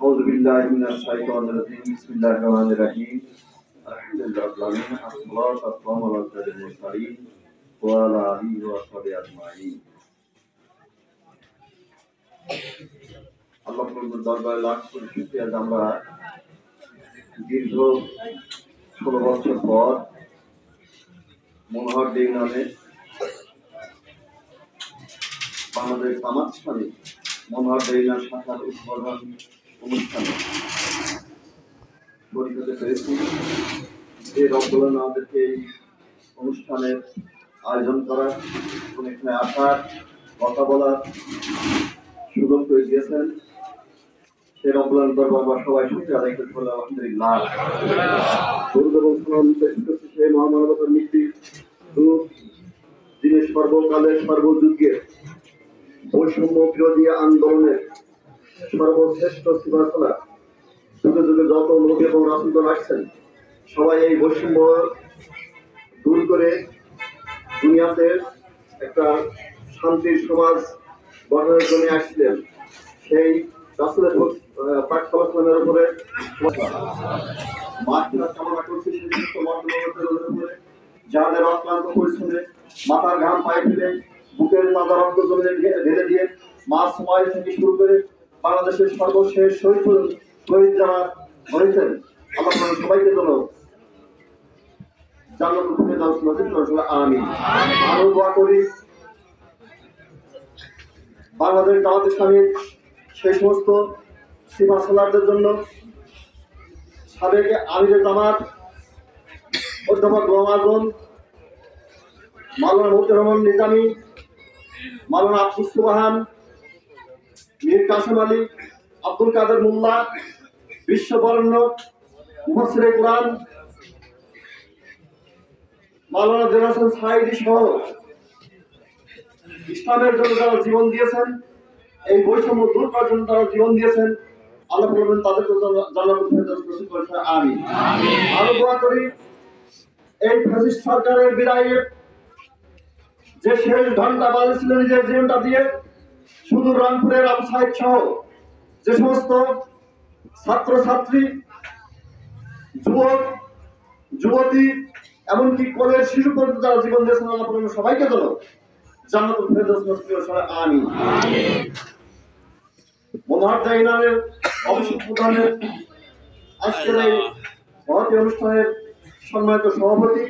أعوذ بالله من الشيطان الرجيم بسم الله الرحمن الرحيم الحمد لله رب العالمين الصلاة والسلام على سيد المرسلين وعلى آله وصحبه أجمعين আল্লাহ প্রভুর দরবারে লাখ কোটি শুকরিয়া যে আমরা দীর্ঘ 16 বছর পর মনোহর ইউনিয়নে বাংলাদেশ জামাত-ইসলামী মনোহর ইউনিয়ন শাখার উদ্বোধন অনুষ্ঠানে শরীক হতে পেরেছি। যে রব্বুল আমাদেরকে এই অনুষ্ঠানের আয়োজন করার এবং এখানে আসার কথা বলার সুযোগ করে দিয়েছেন, সেই রব্বুল দরবারে আমরা সবাই শুকরিয়া আদায় করতে পারলাম। আলহামদুলিল্লাহ। দরুদ এবং সালাম পেশ করছি সেই মহামানবতার নীতি রূপ যিনি সর্বকালের সর্বযুগের বৈষম্য বিরোধী আন্দোলনের সর্বশ্রেষ্ঠ সিপাহসালা যুগে যুগে যত লোক এবং রাসূলগণ আসছেন সবাই এই বৈষম্য দূর করে দুনিয়াতে একটা শান্তির সমাজ গঠনের জন্য আসছিলেন। সেই রাসূলের পাক সাল্লাল্লাহু আলাইহি উপরে মাগফিরাত কামনা করছি। সেই সমস্ত মর্যাদার উপরে যাদের অক্লান্ত পরিশ্রমে মাথার ঘাম পায়ে ফেলে বুকের তাজা রক্ত জমিনে ঢেলে দিয়ে মাস সময় থেকে শুরু করে বাংলাদেশের সর্বশেষ শহীদ যারা হয়েছেন আমরা সবাইকে জন্য জান্নাতুল ফেরদাউস নসিব করুন। আমিন। আরো দোয়া করি বাংলাদেশ জামাত ইসলামীর সেই সমস্ত সিপাহসালারদের জন্য, সাবেক আমিরে জামাত অধ্যাপক গোলাম আজম, মাওলানা মুফতি রহমান নিজামী, মাওলানা আব্দুস সুবহান, মীর কাসেম আলী, আব্দুল কাদের মোল্লা, বিশ্ববরেণ্য মুফাসসিরে কুরআন মাওলানা দেওয়ান হোসেন সাঈদী সহ ইসলামের জন্য যারা জীবন দিয়েছেন, এই বৈষম্য দূর করার জন্য যারা জীবন দিয়েছেন, আল্লাহ বলবেন তাদেরকে জান্নাতুল ফেরদাউস নসিব করুন। আমিন। আরো দোয়া করি এই ফ্যাসিস্ট সরকারের বিদায়ে যে শেষ ঘন্টা বাজেছিল নিজের জীবনটা দিয়ে শুধু রংপুরের আবু সাইদ সহ যে সমস্ত ছাত্রছাত্রী, যুবক যুবতী, এমনকি কোলের শিশু পর্যন্ত যারা জীবন দিয়েছেন আল্লাহ বলবেন সবাইকে যেন জান্নাতুল ফেরদাউস নসিব করুন। আমিন। মনোহর ইউনিয়নের অভিষেক প্রদানের আজকের এই মহতী অনুষ্ঠানের সম্মানিত সভাপতি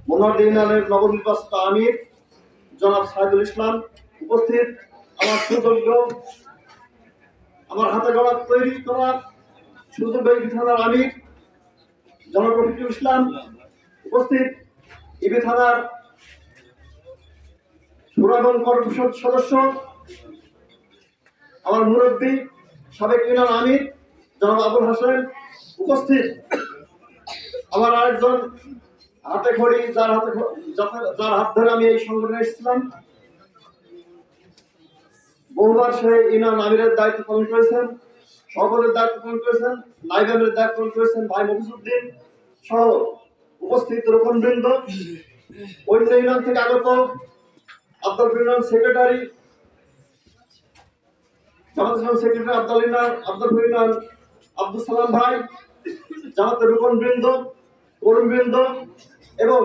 মনোহর ইউনিয়নের নবনির্বাচিত আমির জনাব সাইদুল ইসলাম, উপস্থিত আমার সুযোগ্য আমার হাতে গড়া তৈরি করা সুযোগ্য থানার আমির জনাব রফিকুল ইসলাম, উপস্থিত ইবি থানার সুরাগণ কর্মসদ সদস্য আমার মুরব্বী সাবেক ইউনিয়ন আমির জনাব আবুল হাসান, উপস্থিত আমার আরেকজন হাতে খড়ি যার হাত ধরে আমি এই সংগঠনে এসেছিলাম, বহুবার সে ইউনিয়ন আমিরের দায়িত্ব পালন করেছেন, সভাপতির দায়িত্ব পালন করেছেন, নায়েব আমিরের দায়িত্ব পালন করেছেন ভাই মফিজউদ্দিন সহ উপস্থিত রোকনবৃন্দ, অন্য ইউনিয়ন থেকে আগত আব্দুল ইউনিয়ন সেক্রেটারি, জামাত ইসলাম সেক্রেটারি আব্দুল ইউনিয়ন আব্দুল সালাম ভাই, জামাতের রোকনবৃন্দ, কর্মীবৃন্দ এবং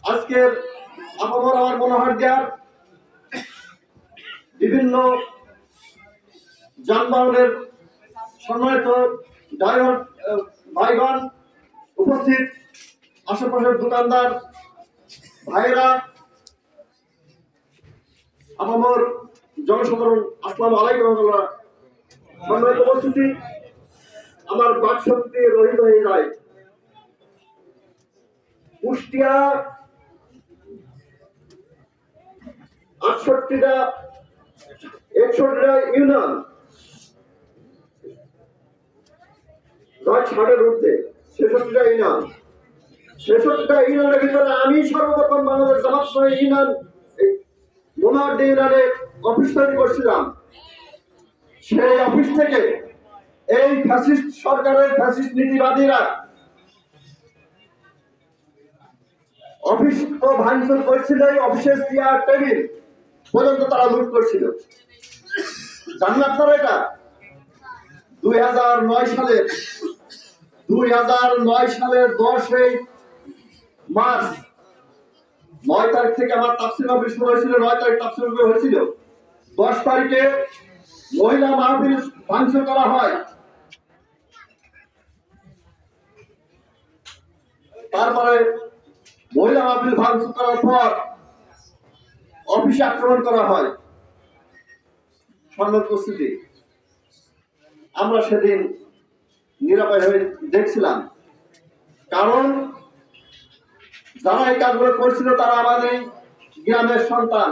আজকের আপামর আমার মনোহর দেয়ার বিভিন্ন যানবাহনের সম্মানিত ড্রাইভার ভাইগণ, উপস্থিত আশেপাশের দোকানদার ভাইয়েরা, আপামর জনসাধারণ আসসালামু আলাইকুম রহমতুল্লাহ। সম্মানিত উপস্থিতি, আমার বাকশক্তি রহিত হয়ে যায়। কুষ্টিয়া ৬৮টা ৬১টা ইউনিয়ন, ৬০-এর ঊর্ধ্বে ৬৬টা ইউনিয়ন, ৬৬টা ইউনিয়নের ভিতরে আমি সর্বপ্রথম বাংলাদেশ জামাত ইসলামী ইউনিয়ন মনোহর ইউনিয়নে অফিস তৈরি করছিলাম। সেই অফিস থেকে এই ফ্যাসিস্ট সরকারের ফ্যাসিস্ট নীতিবাদীরা অফিস তো ভাঙচুর করছিল, অফিসের চেয়ার টেবিল পর্যন্ত তারা লুট করছিল। জানেন আপনারা এটা 2009 সালের 10ই মার্চ 9 তারিখ থেকে আমার তাফসীর মাহফিল শুরু হয়েছিল। 9 তারিখ তাফসীর মাহফিল হয়েছিল। 10 তারিখে মহিলা মাহফিল ভাঙচুর করা হয়। তারপরে মহিলা মাহফিল ভাঙচুর করার পর অফিসে আক্রমণ করা হয়। সৈন্য উপস্থিতি আমরা সেদিন নিরাপদ হয়ে দেখছিলাম, কারণ যারা এই কাজগুলো করছিল তারা আমাদের গ্রামের সন্তান,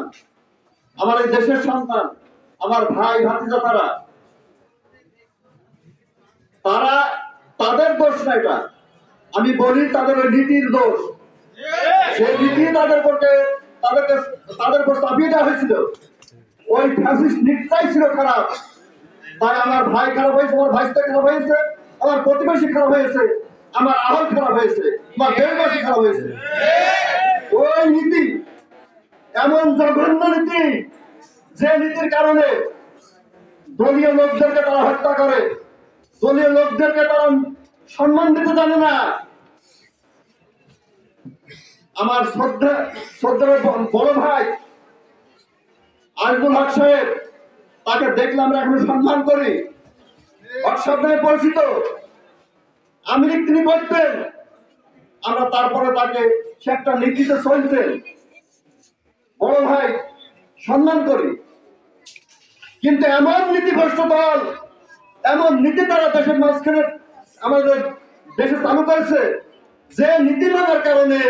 আমাদের দেশের সন্তান, আমার ভাই ভাতিজা। তারা তাদের দোষ না, এটা আমি বলি তাদের ওই নীতির দোষ। সেই নীতি তাদের উপর চাপিয়ে দেওয়া হয়েছিল। ওই ফ্যাসিস্ট নীতিটাই ছিল খারাপ। তাই আমার ভাই খারাপ হয়েছে, আমার ভাইস্তা খারাপ হয়েছে, আমার প্রতিবেশী খারাপ হয়েছে, আমার আহল খারাপ হয়েছে, আমার দেশবাসী খারাপ হয়েছে। ওই নীতি এমন জঘন্য নীতি, যে নীতির কারণে দলীয় লোকদেরকে তারা হত্যা করে, দলীয় লোকদেরকে তারা সম্মান দিতে জানে না। আমার শ্রদ্ধার বড় ভাই আরিফুল হক সাহেব, তাকে দেখলে আমরা এখন সম্মান করি। হক সাহেব নামে পরিচিত, আওয়ামী লীগ তিনি করতেন, আমরা তারপরে তাকে সে একটা নীতিতে চলতেন। বড় ভাই সম্মান করি, কিন্তু এমন নীতিগ্রস্ত দল, এমন নীতি তারা দেশের মাঝখানে আমাদের দেশে চালু করেছে, যে নীতি মানার কারণে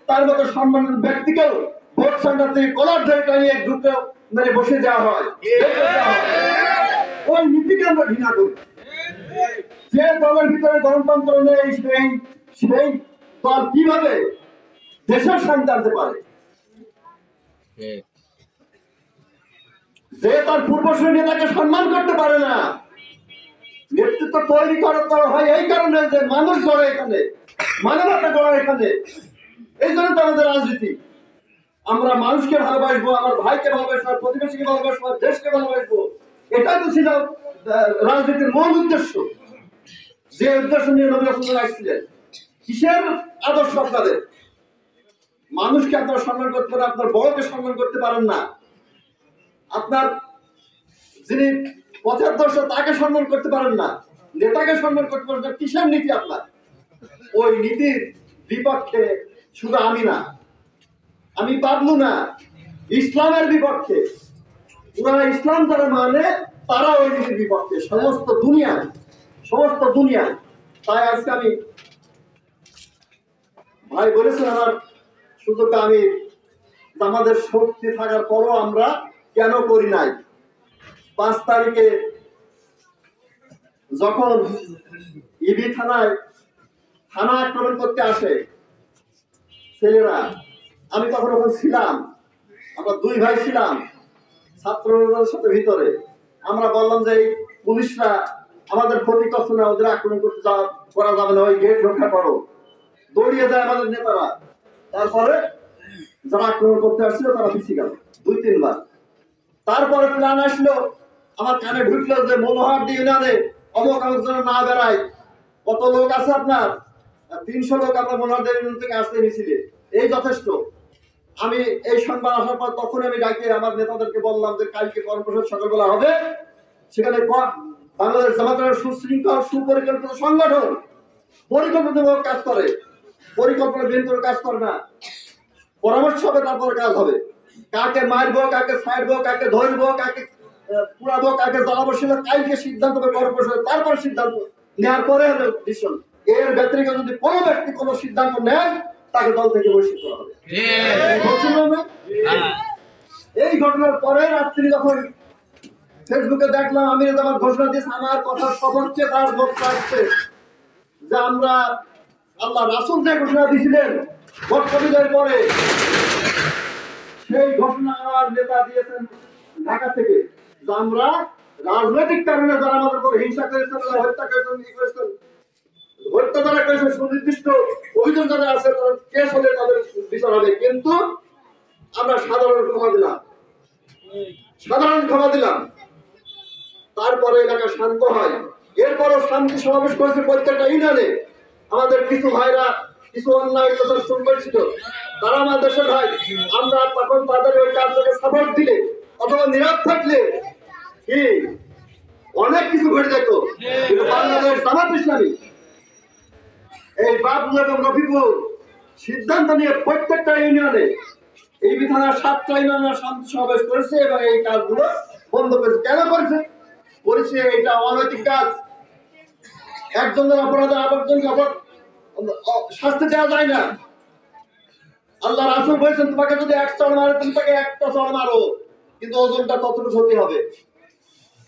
তার মতো সম্মানিত ব্যক্তিকেও ভোট সেন্টার থেকে কলার ধরে টানিয়ে ঢুকে মেরে বসে দেওয়া হয়। ওই নীতিকে আমরা ঘৃণা করি। যে দলের ভিতরে গণতন্ত্র নেই, সেই দল কিভাবে দেশের শান্তি আনতে পারে? যে তার পূর্বসূরি নেতাকে সম্মান করতে পারে না। নেতৃত্ব তৈরি করা হয় এই কারণে যে মানুষ গড়ে এখানে, মানবতা গড়ে এখানে। এই জন্য তো আমাদের রাজনীতি। আমরা মানুষকে ভালোবাসবো, আমার ভাইকে ভালোবাসবো, প্রতিবেশীকে ভালোবাসবো, দেশকে ভালোবাসবো। এটাই তো ছিল রাজনীতির মূল উদ্দেশ্য। যে উদ্দেশ্য নিয়ে নবী রাসূলুল্লাহ আসছিলেন। কিসের আদর্শ আপনাদের? মানুষকে আপনারা সম্মান করতে পারেন, আপনার বড়কে সম্মান করতে পারেন না। আপনার যিনি পথের তাকে সম্মান করতে পারেন না, নেতাকে সম্মান করতে পারেন না। কিসের নীতি আপনার? ওই নীতির বিপক্ষে শুধু আমি না, আমি পাবলু না, ইসলামের বিপক্ষে। ওনারা ইসলাম যারা মানে তারা ওই নীতির বিপক্ষে, সমস্ত দুনিয়া। তাই আজকে আমি ভাই বলেছেন আমার সুযোগটা, আমি আমাদের শক্তি থাকার পরও আমরা কেন করি নাই। 5 তারিখে যখন ইবি থানা আক্রমণ করতে আসে ছেলেরা, আমি তখন ওখানে ছিলাম। আমরা 2 ভাই ছিলাম ছাত্রদের সাথে ভিতরে। আমরা বললাম যে এই পুলিশরা আমাদের ক্ষতি করছে না, ওদের আক্রমণ করা যাবে না, ওই গেট রক্ষা করো। দৌড়িয়ে যায় আমাদের নেতারা। তারপরে যারা আক্রমণ করতে আসছিল তারা পিছিয়ে গেল 2-3 বার। তারপরে প্ল্যান আসলো, আমার কানে ঢুকলো যে মনোহরদী ইউনিয়নে অমুক যেন না বেড়ায়। কত লোক আছে আপনার? 300 লোক আমরা মনোহরদী ইউনিয়ন থেকে আসতে মিছিলে, এই যথেষ্ট। আমি এই সংবাদ আসার পর তখন আমি ডাকে আমার নেতাদেরকে বললাম যে কালকে কর্মসূচি সকালবেলা হবে, সেখানে বাংলাদেশ জামাতের সুশৃঙ্খল সুপরিকল্পিত সংগঠন পরিকল্পিতভাবে কাজ করে, পরিকল্পনা বিহীন করে কাজ করে না। পরামর্শ হবে, তারপরে কাজ হবে। কাকে মারবো, কাকে ছাড়বো, কাকে ধরবো, কাকে পুরাবো, কাকে জ্বালাবো, সেটা কালকে সিদ্ধান্ত হবে কর্মসূচি, তারপর সিদ্ধান্ত নেওয়ার পরে হবে ডিসিশন। এর ব্যতিরিক্ত যদি কোনো ব্যক্তি কোনো সিদ্ধান্ত নেয় তাকে দল থেকে বহিষ্কৃত করা হবে। এই ঘটনার পরে রাত্রি যখন ফেসবুকে দেখলাম আমির জামাত ঘোষণা দিয়েছে, আমার কথা সবচেয়ে তার বক্তব্য আসছে যে আমরা আল্লাহ রাসূল যে ঘোষণা দিয়েছিলেন বক্তব্যের পরে, সেই ঘোষণা আমার নেতা দিয়েছেন ঢাকা থেকে যে আমরা রাজনৈতিক কারণে যারা আমাদের উপর হিংসা করেছেন, হত্যা করেছেন, হত্যা যারা করেছেন, সুনির্দিষ্ট অভিযোগ যারা আছে তারা কেস হলে তাদের বিচার হবে। কিন্তু আমরা সাধারণ ক্ষমা দিলাম। তারপরে এলাকা শান্ত হয়। এরপরও শান্তি সমাবেশ করেছে প্রত্যেকটা ইউনিয়নে। আমাদের কিছু ভাইরা কিছু অন্যায় কথা শুনছিল, তারা আমার দেশের ভাই। আমরা তখন তাদের ওই কাজটাকে সাপোর্ট দিলে অথবা নীরব থাকলে কি অনেক কিছু ঘটে যেত। কিন্তু বাংলাদেশ জামাত ইসলামী এই বাবুল এবং রফিকুল সিদ্ধান্ত নিয়ে প্রত্যেকটা ইউনিয়নে এই বিধানের 7টা ইউনিয়নের শান্তি সমাবেশ করেছে এবং এই কাজগুলো বন্ধ করেছে। কেন করেছে? এটা অনৈতিক কাজ। একজনের অপরাধে আরেকজনকে শাস্তি দেওয়া যায় না। আল্লাহ রাসূল বলেছেন, তোমাকে যদি 1 চড় মারে তুমি তাকে 1টা চড় মারো, কিন্তু ওজনটা ততটুকু হতে হবে।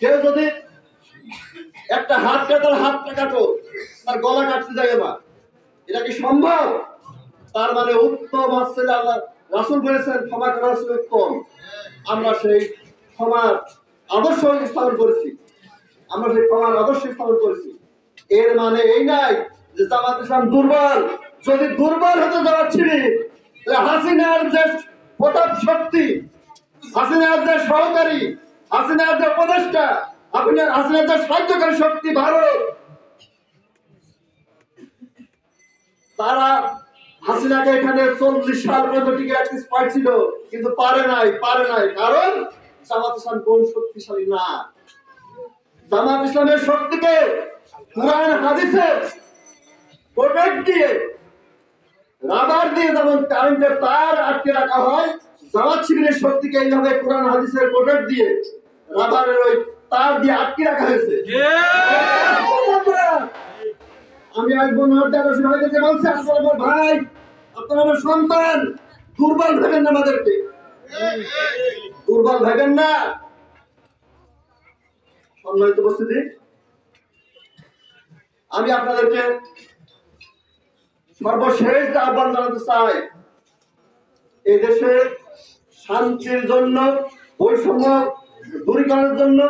কেউ যদি একটা হাত কাটে তার হাতটা কাটো, তার গলা কাটতে যায় না, এটা কি সম্ভব? তার মানে উত্তম হচ্ছে আল্লাহ রাসূল বলেছেন ক্ষমা করা হচ্ছে উত্তম। আমরা সেই ক্ষমার আদর্শ স্থাপন করেছি, আমরা সেই ক্ষমার আদর্শ স্থাপন করেছি। এর মানে এই নাই যে জামাত ইসলাম দুর্বল। যদি দুর্বল হতে যাচ্ছিলি হাসিনার যে প্রতাপ শক্তি, হাসিনার যে সহকারী, হাসিনার যে উপদেষ্টা, হাসিনার যে সাহায্যকারী শক্তি ভারত, তারা হাসিনাকে এখানে 40 সাল পর্যন্ত টিকে রাখতে পারছিল, কিন্তু পারে নাই। কারণ জামাত ইসলাম কোন শক্তিশালী না। জামাত ইসলামের শক্তিকে কুরআন হাদিসের প্রোটেক্ট দিয়ে, রাবার দিয়ে যেমন কারেন্টের তার আটকে রাখা হয়, জামাত শিবিরের শক্তিকে এইভাবে কুরআন হাদিসের প্রোটেক্ট দিয়ে রাবারের ওই তার দিয়ে আটকে রাখা হয়েছে। আমি আজ ভাইদেরকে বলছি, আপনারা আমার ভাই, আপনারা আমার সন্তান, দুর্বল ভাবেন না, আমাদেরকে দুর্বল ভাবেন না। সম্মানিত উপস্থিতি, আমি আপনাদেরকে সর্বশেষ আহ্বান জানাতে চাই, এই দেশে শান্তির জন্য, বৈষম্য দূরীকরণের জন্য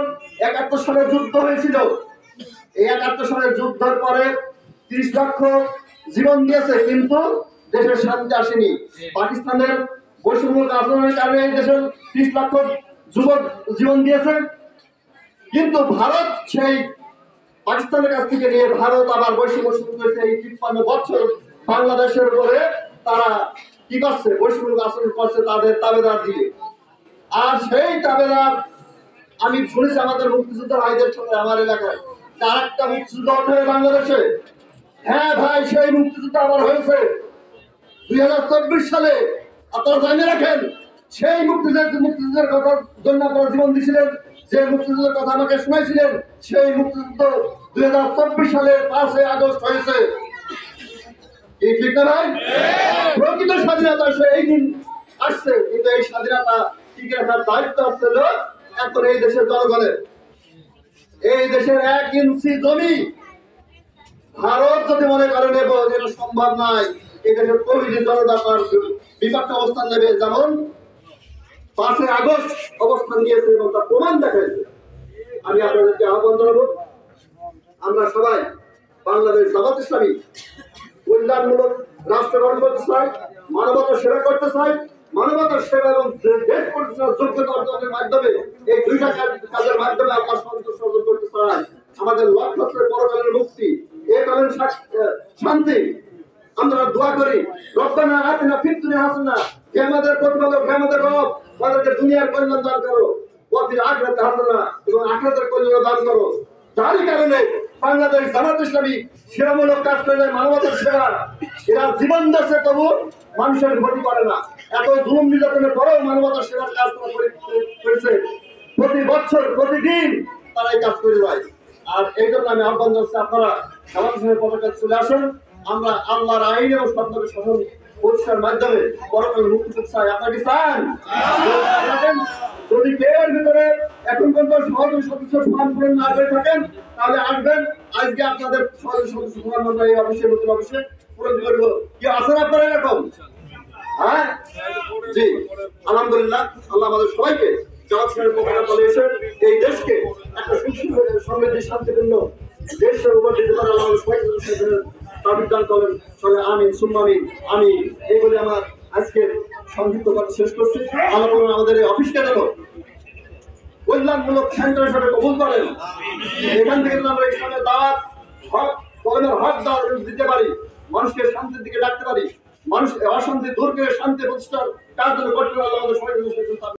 ৭১ সালে যুদ্ধ হয়েছিল। এই ৭১ সালের যুদ্ধের পরে ৩০ লক্ষ জীবন দিয়েছে, কিন্তু দেশের শান্তি আসেনি। পাকিস্তানের বৈষম্য আচরণের কারণে এই দেশের ৩০ লক্ষ যুবক জীবন দিয়েছে, কিন্তু ভারত সেই পাকিস্তানের কাছ থেকে নিয়ে ভারত আবার বৈষম্য শুরু করেছে। এই ৫৩ বছর বাংলাদেশের উপরে তারা কি করছে? বৈষম্য আচরণ করছে তাদের তাবেদার দিয়ে। আর সেই তাবেদার আমি শুনেছি আমাদের মুক্তিযুদ্ধ ভাইদের সাথে আমার এলাকায় ৪টা মুক্তিযুদ্ধ ওঠে বাংলাদেশে। হ্যাঁ ভাই, সেই মুক্তিযুদ্ধ আবার হয়েছে ২০২৪ সালে। আপনারা জানিয়ে রাখেন, সেই মুক্তিযুদ্ধের কথার জন্য আপনারা জীবন দিয়েছিলেন, যে মুক্তিযুদ্ধের কথা আমাকে শোনাইছিলেন, সেই মুক্তিযুদ্ধ ২০২৪ সালের ৫ই আগস্ট হয়েছে। ঠিক না ভাই? প্রকৃত স্বাধীনতা এই দিন আসছে, কিন্তু এই স্বাধীনতা টিকে রাখার দায়িত্ব আসছিল এখন এই দেশের জনগণের। এই দেশের ১ ইঞ্চি জমি ভারত যদি মনে করে নেব, যেটা সম্ভব নয়। এই দেশের প্রতিটি জনতা তার বিপক্ষে অবস্থান নেবে, যেমন ৫ই আগস্ট অবস্থান নিয়েছে এবং তার প্রমাণ দেখাইছে। আমি আপনাদেরকে আহ্বান জানাবো, আমরা সবাই বাংলাদেশ জামাত ইসলামী কল্যাণমূলক রাষ্ট্র গঠন করতে চাই, মানবতার সেবা করতে চাই। মানবতার সেবা এবং দেশ পরিচালনার যোগ্যতা অর্জনের মাধ্যমে এই ২টা কাজের মাধ্যমে আমরা সন্তোষ অর্জন করতে চাই। আমাদের লক্ষ্য হচ্ছে পরকালের মুক্তি, একালীন শান্তি। আমরা দোয়া করি, রব্বানা আতিনা ফিদ দুনিয়া হাসানা, হে আমাদের প্রতিপালক, হে আমাদের রব, আমাদেরকে দুনিয়ার কল্যাণ দান করো, ওয়া ফিল আখিরাতি হাসানা, এবং আখিরাতের কল্যাণ দান করো। তারই কারণে বাংলাদেশ জামাত ইসলামী সেবামূলক কাজ করে, মানবতার সেবা। এরা জীবন দিয়েছে, তবু মানুষের ক্ষতি করে না। এত জুলুম নির্যাতনের পরেও মানবতার সেবার কাজ করেছে। প্রতি বছর প্রতিদিন তারা এই কাজ করে যায়। আর এই জন্য আমি আহ্বান জানাচ্ছি, আপনারা জামাত ইসলামের পতাকা চলে আসুন। আমরা আল্লাহর আইন এবং সত্যের শাসন প্রতিষ্ঠার মাধ্যমে পরকালে মুক্তি পেতে চাই। আপনারা কি চান? যদি কেউ ভিতরে এখন পর্যন্ত সহযোগী সদস্য সমান পূরণ না করে থাকেন, তাহলে আসবেন। আজকে আপনাদের সহযোগী সদস্য সমান আমরা এই অফিসে নতুন অফিসে পূরণ করবো। কি আছেন আপনারা এরকম? হ্যাঁ, জি, আলহামদুলিল্লাহ। আল্লাহ আমাদের সবাইকে জামাত ইসলামের পতাকা তলে এসে এই দেশকে একটা সমৃদ্ধি শান্তিপূর্ণ দেশের উপর দিতে পারে আল্লাহ সবাইকে দান করেন। সবাই আমিন সুম্মা আমিন। আমি এই বলে আমার আজকে সংক্ষিপ্ত কথা শেষ করছি। আল্লাহ আমাদের এই অফিসকে যেন কল্যাণমূলক সেন্টার হিসেবে কবুল করেন। এখান থেকে আমরা ইসলামের দাওয়াত হক কর্মের হক দাওয়াত দিতে পারি, মানুষকে শান্তির দিকে ডাকতে পারি, মানুষ অশান্তি দূর করে শান্তি প্রতিষ্ঠার কাজ করতে পারলে আমাদের সবাই